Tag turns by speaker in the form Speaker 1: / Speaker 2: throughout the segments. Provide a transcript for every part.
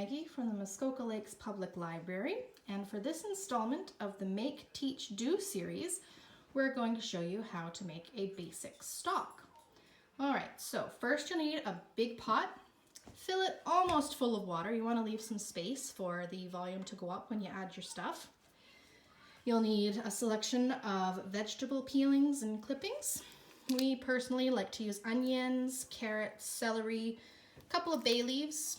Speaker 1: Maggie from the Muskoka Lakes Public Library, and for this installment of the Make, Teach, Do series, we're going to show you how to make a basic stock. Alright, so first you'll need a big pot. Fill it almost full of water. You want to leave some space for the volume to go up when you add your stuff. You'll need a selection of vegetable peelings and clippings. We personally like to use onions, carrots, celery, a couple of bay leaves,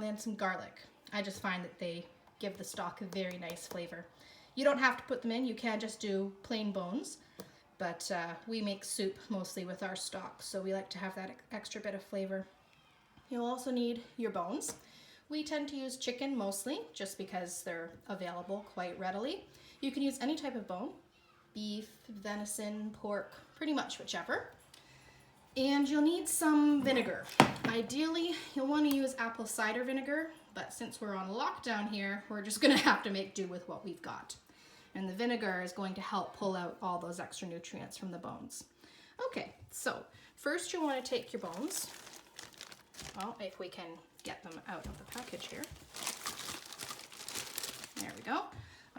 Speaker 1: and some garlic. I just find that they give the stock a very nice flavor. You don't have to put them in, you can just do plain bones, but we make soup mostly with our stock, so we like to have that extra bit of flavor. You'll also need your bones. We tend to use chicken mostly, just because they're available quite readily. You can use any type of bone, beef, venison, pork, pretty much whichever. And you'll need some vinegar. Ideally, you'll want to use apple cider vinegar, but since we're on lockdown here, we're just going to have to make do with what we've got. And the vinegar is going to help pull out all those extra nutrients from the bones. Okay, so first you'll want to take your bones. Well, if we can get them out of the package here. There we go.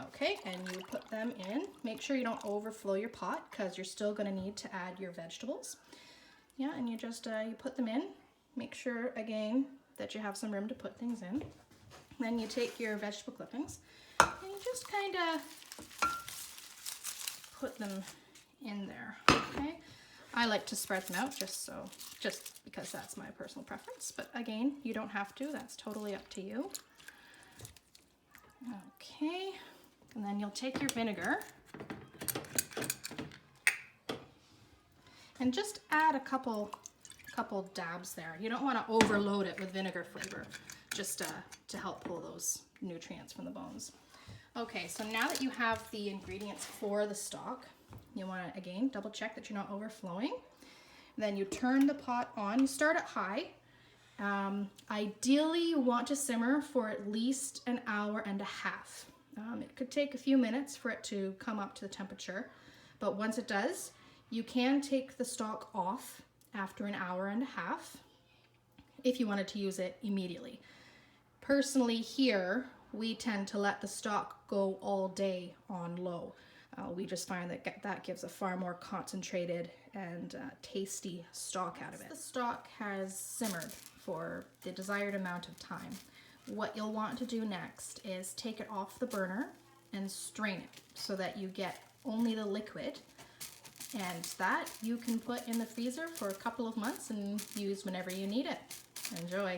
Speaker 1: Okay, and you put them in. Make sure you don't overflow your pot because you're still going to need to add your vegetables. Yeah, and you just you put them in. Make sure, again, that you have some room to put things in. Then you take your vegetable clippings and you just kind of put them in there, okay? I like to spread them out just because that's my personal preference. But again, you don't have to. That's totally up to you. Okay, and then you'll take your vinegar and just add a couple dabs there. You don't want to overload it with vinegar flavor, just to help pull those nutrients from the bones. Okay, so now that you have the ingredients for the stock, you want to, again, double check that you're not overflowing. Then you turn the pot on. You start at high. Ideally, you want to simmer for at least an hour and a half. It could take a few minutes for it to come up to the temperature, but once it does, you can take the stock off after an hour and a half if you wanted to use it immediately. Personally here, we tend to let the stock go all day on low. We just find that that gives a far more concentrated and tasty stock out of it. The stock has simmered for the desired amount of time. What you'll want to do next is take it off the burner and strain it so that you get only the liquid, and that you can put in the freezer for a couple of months and use whenever you need it. Enjoy.